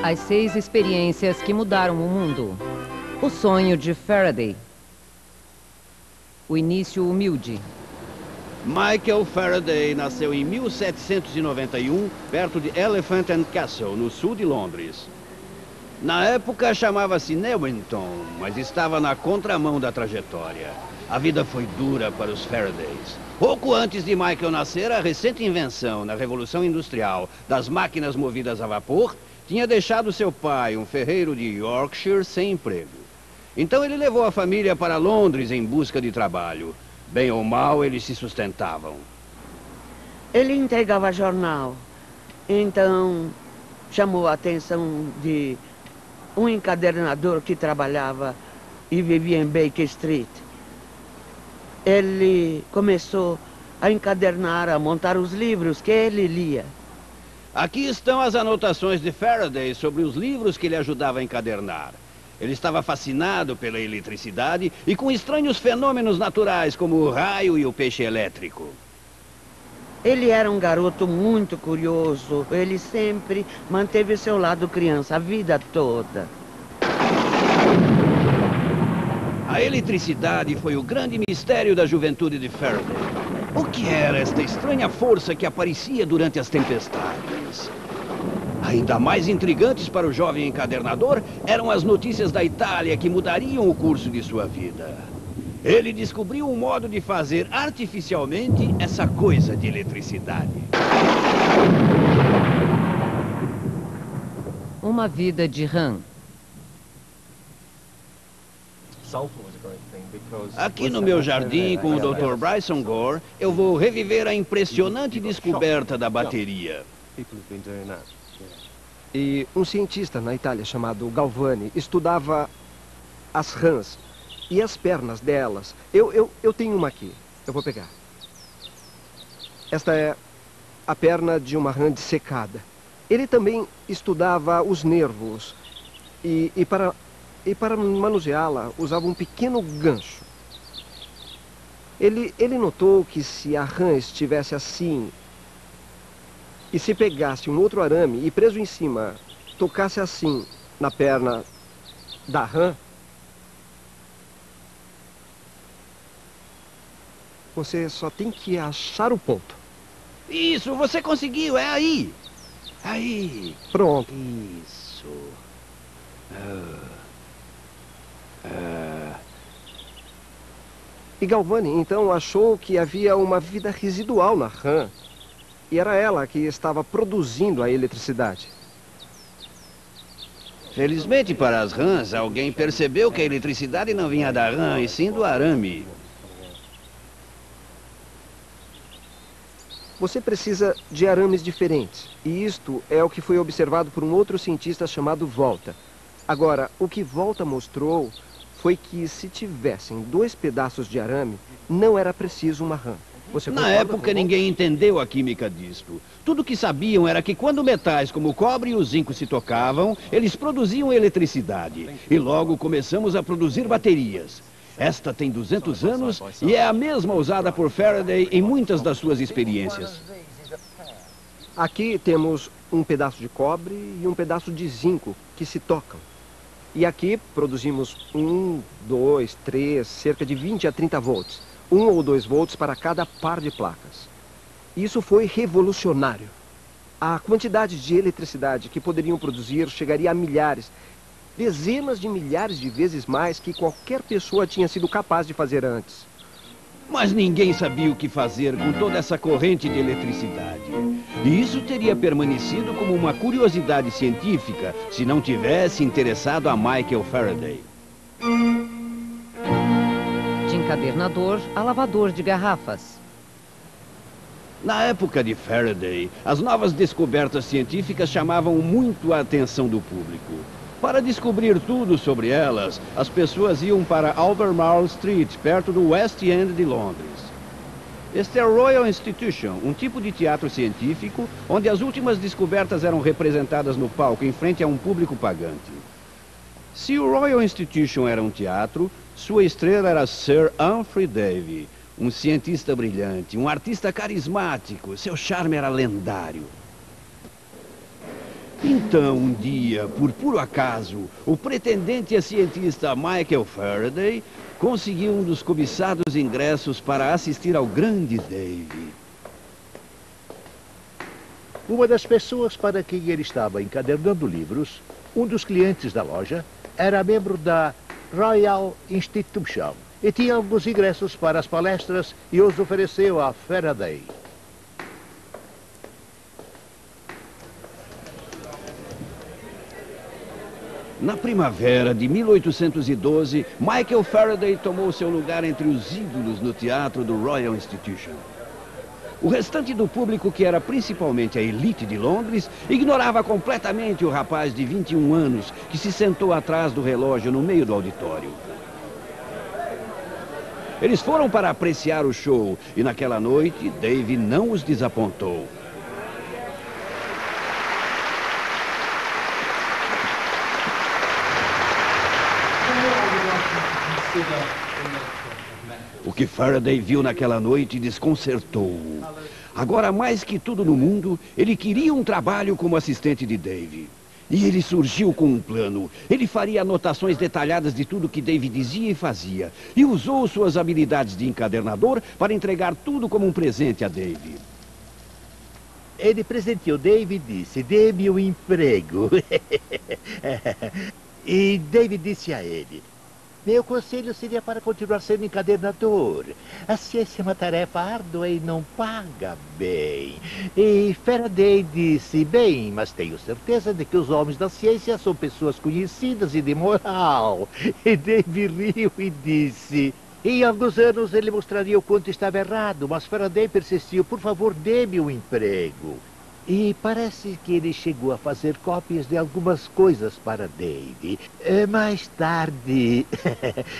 As 6 experiências que mudaram o mundo. O sonho de Faraday. O início humilde. Michael Faraday nasceu em 1791, perto de Elephant and Castle, no sul de Londres. Na época chamava-se Newington, mas estava na contramão da trajetória. A vida foi dura para os Faradays. Pouco antes de Michael nascer, a recente invenção na Revolução Industrial das máquinas movidas a vapor tinha deixado seu pai, um ferreiro de Yorkshire, sem emprego. Então ele levou a família para Londres em busca de trabalho. Bem ou mal, eles se sustentavam. Ele entregava jornal. Então, chamou a atenção de um encadernador que trabalhava e vivia em Baker Street. Ele começou a encadernar, a montar os livros que ele lia. Aqui estão as anotações de Faraday sobre os livros que ele ajudava a encadernar. Ele estava fascinado pela eletricidade e com estranhos fenômenos naturais, como o raio e o peixe elétrico. Ele era um garoto muito curioso. Ele sempre manteve seu lado criança a vida toda. A eletricidade foi o grande mistério da juventude de Faraday. O que era esta estranha força que aparecia durante as tempestades? Ainda mais intrigantes para o jovem encadernador eram as notícias da Itália que mudariam o curso de sua vida. Ele descobriu um modo de fazer artificialmente essa coisa de eletricidade. Uma vida de rã. Aqui no meu jardim, com o Dr. Bryson Gore, eu vou reviver a impressionante descoberta da bateria. E um cientista na Itália chamado Galvani estudava as rãs e as pernas delas. Eu tenho uma aqui. Eu vou pegar. Esta é a perna de uma rã dissecada. Ele também estudava os nervos e para manuseá-la usava um pequeno gancho. Ele notou que se a rã estivesse assim e se pegasse um outro arame e preso em cima tocasse assim na perna da rã, você só tem que achar o ponto. Isso, você conseguiu, é aí. Aí. Pronto. Isso. E Galvani, então, achou que havia uma vida residual na rã. E era ela que estava produzindo a eletricidade. Felizmente para as rãs, alguém percebeu que a eletricidade não vinha da rã, e sim do arame. Você precisa de arames diferentes. E isto é o que foi observado por um outro cientista chamado Volta. Agora, o que Volta mostrou foi que se tivessem 2 pedaços de arame, não era preciso uma rã. Na época, ninguém entendeu a química disto. Tudo que sabiam era que quando metais como o cobre e o zinco se tocavam, eles produziam eletricidade. E logo começamos a produzir baterias. Esta tem 200 anos e é a mesma usada por Faraday em muitas das suas experiências. Aqui temos um pedaço de cobre e um pedaço de zinco que se tocam. E aqui produzimos 1, 2, 3, cerca de 20 a 30 volts. 1 ou 2 volts para cada par de placas. Isso foi revolucionário. A quantidade de eletricidade que poderiam produzir chegaria a milhares, dezenas de milhares de vezes mais que qualquer pessoa tinha sido capaz de fazer antes. Mas ninguém sabia o que fazer com toda essa corrente de eletricidade. E isso teria permanecido como uma curiosidade científica se não tivesse interessado a Michael Faraday. De encadernador a lavador de garrafas. Na época de Faraday, as novas descobertas científicas chamavam muito a atenção do público. Para descobrir tudo sobre elas, as pessoas iam para Albemarle Street, perto do West End de Londres. Este é o Royal Institution, um tipo de teatro científico onde as últimas descobertas eram representadas no palco em frente a um público pagante. Se o Royal Institution era um teatro, sua estrela era Sir Humphrey Davy, um cientista brilhante, um artista carismático. Seu charme era lendário. Então, um dia, por puro acaso, o pretendente a cientista Michael Faraday conseguiu um dos cobiçados ingressos para assistir ao grande Dave. Uma das pessoas para quem ele estava encadernando livros, um dos clientes da loja, era membro da Royal Institution e tinha alguns ingressos para as palestras e os ofereceu a Faraday. Na primavera de 1812, Michael Faraday tomou seu lugar entre os ídolos no teatro do Royal Institution. O restante do público, que era principalmente a elite de Londres, ignorava completamente o rapaz de 21 anos que se sentou atrás do relógio no meio do auditório. Eles foram para apreciar o show e naquela noite Dave não os desapontou. O que Faraday viu naquela noite desconcertou-o. Agora, mais que tudo no mundo, ele queria um trabalho como assistente de Dave. E ele surgiu com um plano. Ele faria anotações detalhadas de tudo que Dave dizia e fazia. E usou suas habilidades de encadernador para entregar tudo como um presente a Dave. Ele presenteou Dave e disse: "Dê-me um emprego." E Dave disse a ele: "Meu conselho seria para continuar sendo encadernador. A ciência é uma tarefa árdua e não paga bem." E Faraday disse: "Bem, mas tenho certeza de que os homens da ciência são pessoas conhecidas e de moral." E Dave riu e disse: "Em alguns anos ele mostraria o quanto estava errado, mas Faraday persistiu: 'Por favor, dê-me um emprego.'" E parece que ele chegou a fazer cópias de algumas coisas para Dave. Mais tarde,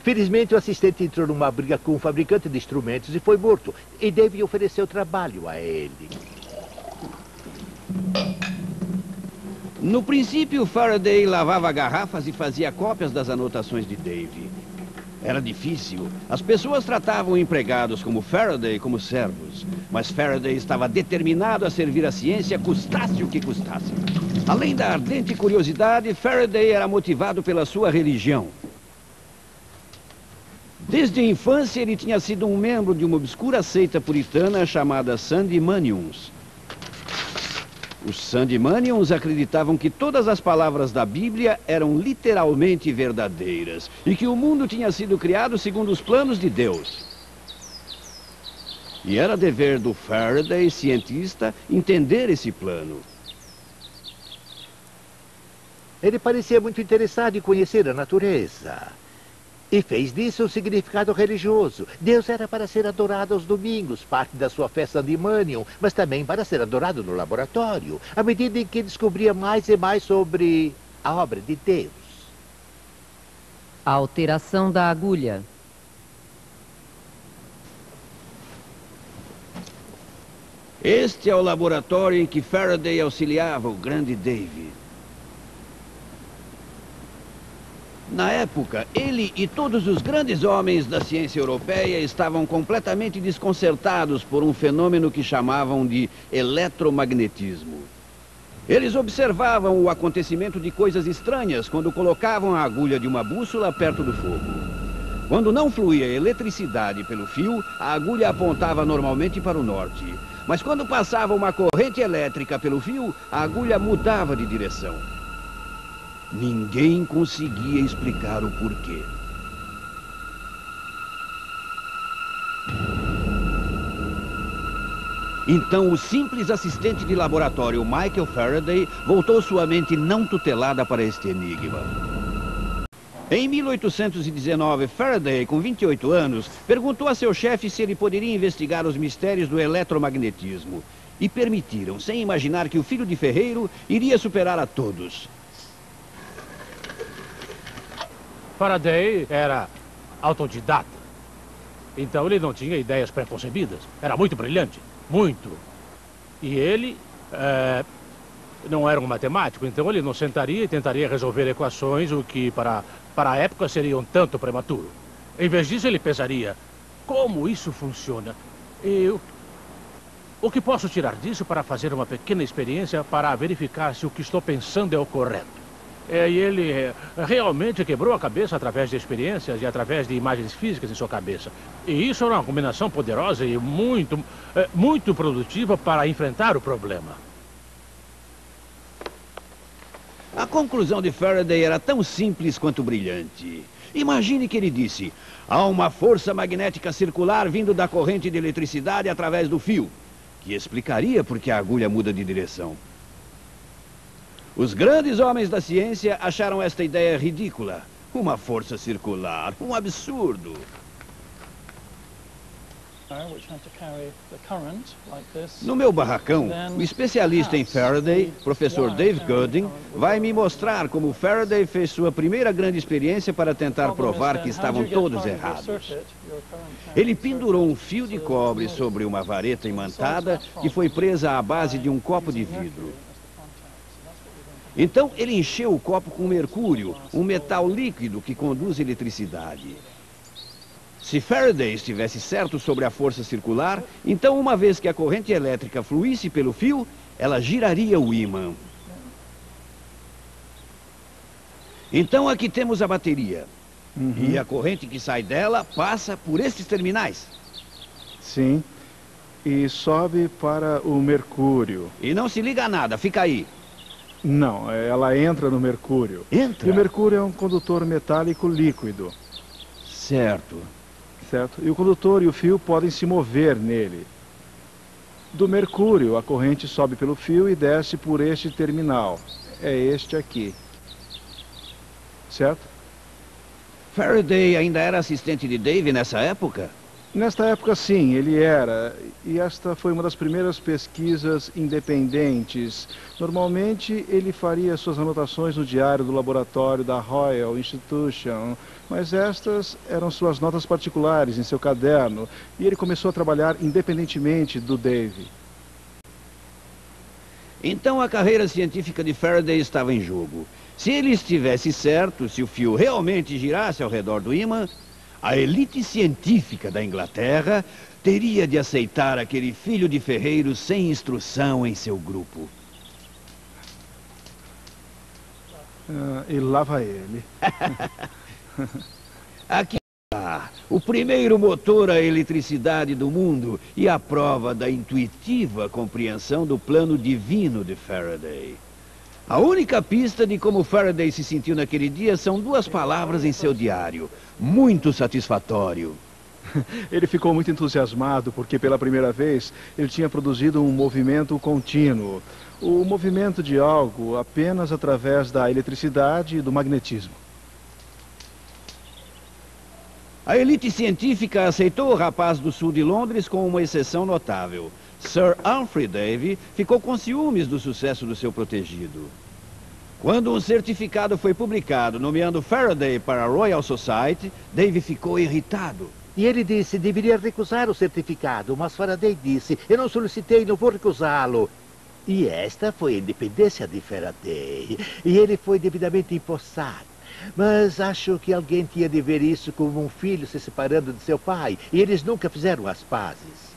felizmente o assistente entrou numa briga com um fabricante de instrumentos e foi morto. E Dave ofereceu trabalho a ele. No princípio, Faraday lavava garrafas e fazia cópias das anotações de Dave. Era difícil. As pessoas tratavam empregados como Faraday como servos. Mas Faraday estava determinado a servir a ciência, custasse o que custasse. Além da ardente curiosidade, Faraday era motivado pela sua religião. Desde a infância, ele tinha sido um membro de uma obscura seita puritana chamada Sandemanians. Os Sandemanians acreditavam que todas as palavras da Bíblia eram literalmente verdadeiras e que o mundo tinha sido criado segundo os planos de Deus. E era dever do Faraday, cientista, entender esse plano. Ele parecia muito interessado em conhecer a natureza. E fez disso um significado religioso. Deus era para ser adorado aos domingos, parte da sua festa de Manion, mas também para ser adorado no laboratório, à medida em que descobria mais e mais sobre a obra de Deus. A alteração da agulha. Este é o laboratório em que Faraday auxiliava o grande Dave. Na época, ele e todos os grandes homens da ciência europeia estavam completamente desconcertados por um fenômeno que chamavam de eletromagnetismo. Eles observavam o acontecimento de coisas estranhas quando colocavam a agulha de uma bússola perto do fogo. Quando não fluía eletricidade pelo fio, a agulha apontava normalmente para o norte. Mas quando passava uma corrente elétrica pelo fio, a agulha mudava de direção. Ninguém conseguia explicar o porquê. Então, o simples assistente de laboratório Michael Faraday voltou sua mente não tutelada para este enigma. Em 1819, Faraday, com 28 anos, perguntou a seu chefe se ele poderia investigar os mistérios do eletromagnetismo. E permitiram, sem imaginar que o filho de ferreiro iria superar a todos. Faraday era autodidata. Então ele não tinha ideias pré-concebidas. Era muito brilhante. Muito. E ele não era um matemático, então ele não sentaria e tentaria resolver equações, o que para a época seria um tanto prematuro. Em vez disso, ele pensaria: como isso funciona? O que posso tirar disso para fazer uma pequena experiência para verificar se o que estou pensando é o correto? E ele realmente quebrou a cabeça através de experiências e através de imagens físicas em sua cabeça. E isso é uma combinação poderosa e muito produtiva para enfrentar o problema. A conclusão de Faraday era tão simples quanto brilhante. Imagine que ele disse: há uma força magnética circular vindo da corrente de eletricidade através do fio, que explicaria por que a agulha muda de direção. Os grandes homens da ciência acharam esta ideia ridícula. Uma força circular, um absurdo. No meu barracão, o especialista em Faraday, professor Dave Gooding, vai me mostrar como Faraday fez sua primeira grande experiência para tentar provar que estavam todos errados. Ele pendurou um fio de cobre sobre uma vareta imantada que foi presa à base de um copo de vidro. Então, ele encheu o copo com mercúrio, um metal líquido que conduz eletricidade. Se Faraday estivesse certo sobre a força circular, então uma vez que a corrente elétrica fluísse pelo fio, ela giraria o ímã. Então aqui temos a bateria. E a corrente que sai dela passa por estes terminais. Sim. E sobe para o mercúrio. E não se liga a nada, fica aí. Não, ela entra no mercúrio. Entra? E o mercúrio é um condutor metálico líquido. Certo. Certo? E o condutor e o fio podem se mover nele. Do mercúrio, a corrente sobe pelo fio e desce por este terminal. É este aqui. Certo? Faraday ainda era assistente de Dave nessa época? Nesta época, sim, ele era. E esta foi uma das primeiras pesquisas independentes. Normalmente, ele faria suas anotações no diário do laboratório da Royal Institution, mas estas eram suas notas particulares em seu caderno, e ele começou a trabalhar independentemente do Dave. Então a carreira científica de Faraday estava em jogo. Se ele estivesse certo, se o fio realmente girasse ao redor do ímã, a elite científica da Inglaterra teria de aceitar aquele filho de ferreiro sem instrução em seu grupo. E lá vai ele. Aqui está o primeiro motor a eletricidade do mundo e a prova da intuitiva compreensão do plano divino de Faraday. A única pista de como Faraday se sentiu naquele dia são duas palavras em seu diário: muito satisfatório. Ele ficou muito entusiasmado porque pela primeira vez ele tinha produzido um movimento contínuo. O movimento de algo apenas através da eletricidade e do magnetismo. A elite científica aceitou o rapaz do sul de Londres com uma exceção notável. Sir Humphrey Davy ficou com ciúmes do sucesso do seu protegido. Quando um certificado foi publicado nomeando Faraday para a Royal Society, Davy ficou irritado. E ele disse, deveria recusar o certificado, mas Faraday disse, eu não solicitei, não vou recusá-lo. E esta foi a independência de Faraday. E ele foi devidamente empossado. Mas acho que alguém tinha de ver isso como um filho se separando de seu pai. E eles nunca fizeram as pazes.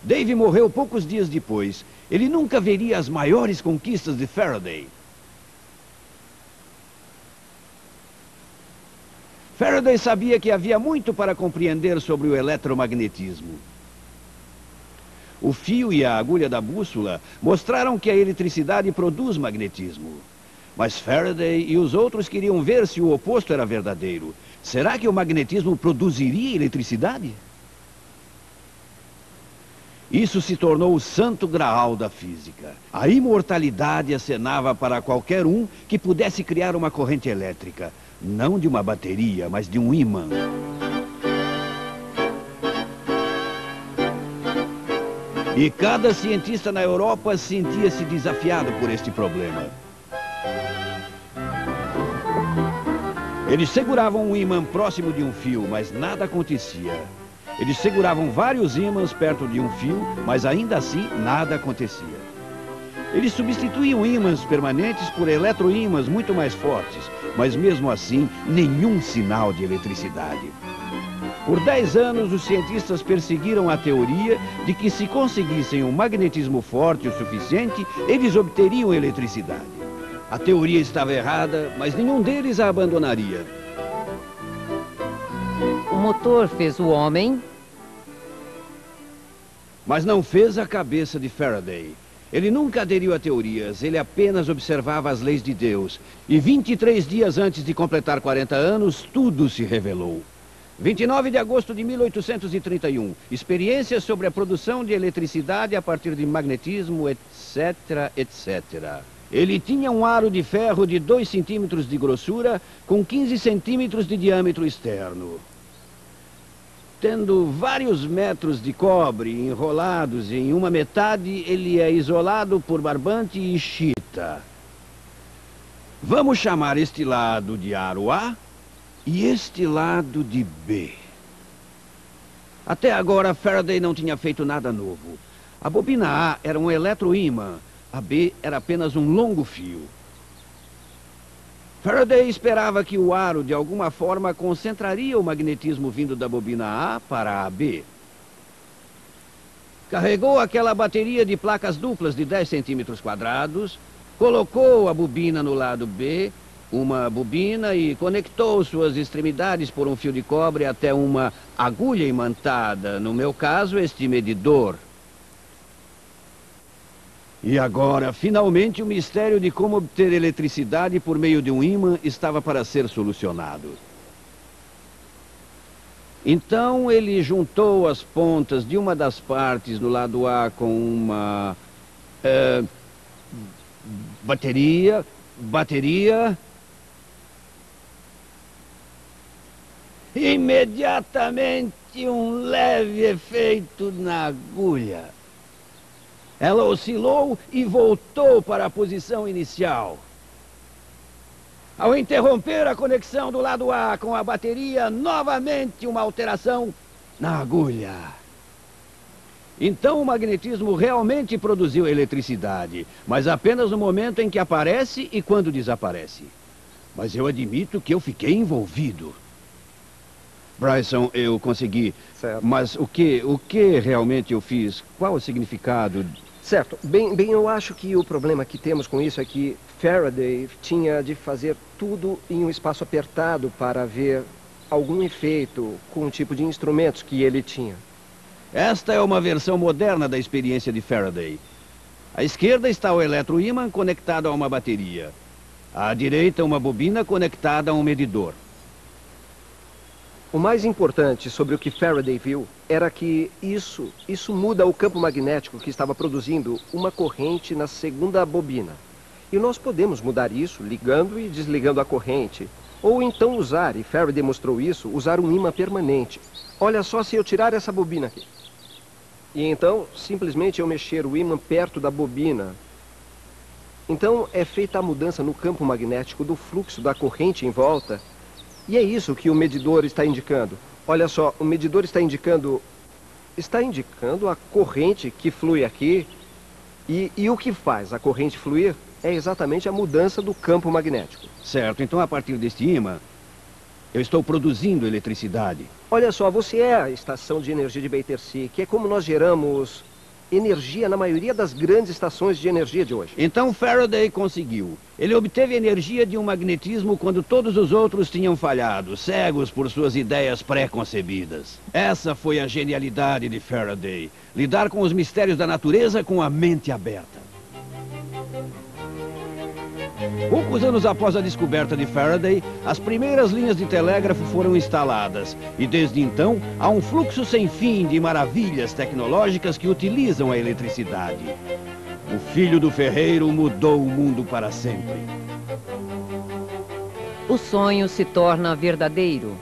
Davy morreu poucos dias depois. Ele nunca veria as maiores conquistas de Faraday. Faraday sabia que havia muito para compreender sobre o eletromagnetismo. O fio e a agulha da bússola mostraram que a eletricidade produz magnetismo. Mas Faraday e os outros queriam ver se o oposto era verdadeiro. Será que o magnetismo produziria eletricidade? Isso se tornou o santo graal da física. A imortalidade acenava para qualquer um que pudesse criar uma corrente elétrica. Não de uma bateria, mas de um ímã. E cada cientista na Europa sentia-se desafiado por este problema. Eles seguravam um ímã próximo de um fio, mas nada acontecia. Eles seguravam vários ímãs perto de um fio, mas ainda assim nada acontecia. Eles substituíam ímãs permanentes por eletroímãs muito mais fortes, mas mesmo assim nenhum sinal de eletricidade. Por 10 anos, os cientistas perseguiram a teoria de que se conseguissem um magnetismo forte o suficiente, eles obteriam eletricidade. A teoria estava errada, mas nenhum deles a abandonaria. O motor fez o homem, Mas não fez a cabeça de Faraday. Ele nunca aderiu a teorias, ele apenas observava as leis de Deus. E 23 dias antes de completar 40 anos, tudo se revelou. 29 de agosto de 1831, experiências sobre a produção de eletricidade a partir de magnetismo, etc, etc. Ele tinha um aro de ferro de 2 centímetros de grossura com 15 centímetros de diâmetro externo. Tendo vários metros de cobre enrolados em uma metade, ele é isolado por barbante e chita. Vamos chamar este lado de aro A e este lado de B. Até agora, Faraday não tinha feito nada novo. A bobina A era um eletroímã, a B era apenas um longo fio. Faraday esperava que o aro, de alguma forma, concentraria o magnetismo vindo da bobina A para a B. Carregou aquela bateria de placas duplas de 10 centímetros quadrados, colocou a bobina no lado B, uma bobina, e conectou suas extremidades por um fio de cobre até uma agulha imantada, no meu caso, este medidor. E agora, finalmente, o mistério de como obter eletricidade por meio de um ímã estava para ser solucionado. Então, ele juntou as pontas de uma das partes do lado A com uma bateria. Imediatamente, um leve efeito na agulha. Ela oscilou e voltou para a posição inicial. Ao interromper a conexão do lado A com a bateria, novamente uma alteração na agulha. Então o magnetismo realmente produziu eletricidade, mas apenas no momento em que aparece e quando desaparece. Mas eu admito que eu fiquei envolvido. Bryson, eu consegui. Certo. Mas o que realmente eu fiz? Qual o significado? Certo. Bem, eu acho que o problema que temos com isso é que Faraday tinha de fazer tudo em um espaço apertado para ver algum efeito com o tipo de instrumentos que ele tinha. Esta é uma versão moderna da experiência de Faraday. À esquerda está o eletroímã conectado a uma bateria. À direita, uma bobina conectada a um medidor. O mais importante sobre o que Faraday viu era que isso muda o campo magnético que estava produzindo uma corrente na segunda bobina. E nós podemos mudar isso ligando e desligando a corrente. Ou então usar, e Faraday mostrou isso, usar um ímã permanente. Olha só se eu tirar essa bobina aqui. E então, simplesmente eu mexer o ímã perto da bobina. Então é feita a mudança no campo magnético do fluxo da corrente em volta. E é isso que o medidor está indicando. Olha só, o medidor está indicando a corrente que flui aqui. E o que faz a corrente fluir é exatamente a mudança do campo magnético. Certo, então a partir deste ímã, eu estou produzindo eletricidade. Olha só, você é a estação de energia de Battersea, que é como nós geramos energia na maioria das grandes estações de energia de hoje. Então Faraday conseguiu. Ele obteve energia de um magnetismo quando todos os outros tinham falhado, cegos por suas ideias pré-concebidas. Essa foi a genialidade de Faraday. Lidar com os mistérios da natureza com a mente aberta. Poucos anos após a descoberta de Faraday, as primeiras linhas de telégrafo foram instaladas. E desde então, há um fluxo sem fim de maravilhas tecnológicas que utilizam a eletricidade. O filho do ferreiro mudou o mundo para sempre. O sonho se torna verdadeiro.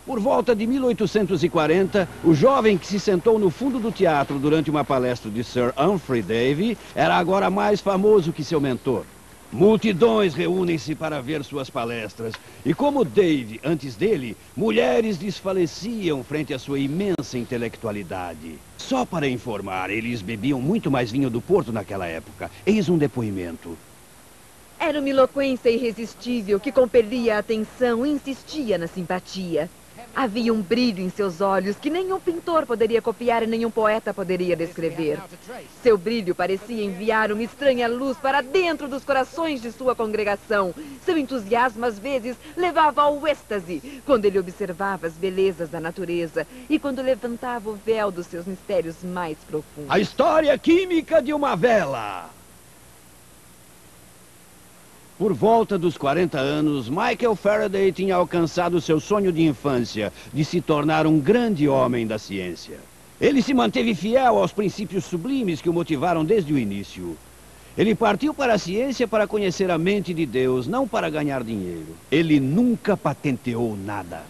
Por volta de 1840, o jovem que se sentou no fundo do teatro durante uma palestra de Sir Humphrey Davy era agora mais famoso que seu mentor. Multidões reúnem-se para ver suas palestras. E como Davy, antes dele, mulheres desfaleciam frente à sua imensa intelectualidade. Só para informar, eles bebiam muito mais vinho do Porto naquela época. Eis um depoimento. Era uma eloquência irresistível que compelia a atenção e insistia na simpatia. Havia um brilho em seus olhos que nenhum pintor poderia copiar e nenhum poeta poderia descrever. Seu brilho parecia enviar uma estranha luz para dentro dos corações de sua congregação. Seu entusiasmo, às vezes, levava ao êxtase, quando ele observava as belezas da natureza e quando levantava o véu dos seus mistérios mais profundos. A história química de uma vela. Por volta dos 40 anos, Michael Faraday tinha alcançado seu sonho de infância, de se tornar um grande homem da ciência. Ele se manteve fiel aos princípios sublimes que o motivaram desde o início. Ele partiu para a ciência para conhecer a mente de Deus, não para ganhar dinheiro. Ele nunca patenteou nada.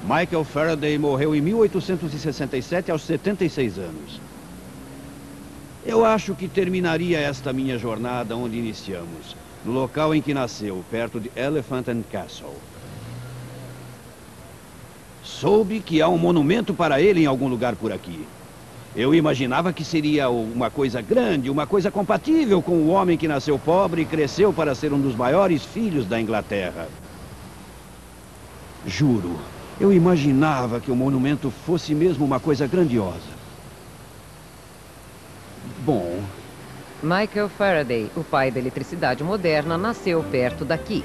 Michael Faraday morreu em 1867 aos 76 anos. Eu acho que terminaria esta minha jornada onde iniciamos, no local em que nasceu, perto de Elephant and Castle. Soube que há um monumento para ele em algum lugar por aqui. Eu imaginava que seria uma coisa grande, uma coisa compatível com o homem que nasceu pobre e cresceu para ser um dos maiores filhos da Inglaterra. Juro, eu imaginava que o monumento fosse mesmo uma coisa grandiosa. Bom... Michael Faraday, o pai da eletricidade moderna, nasceu perto daqui.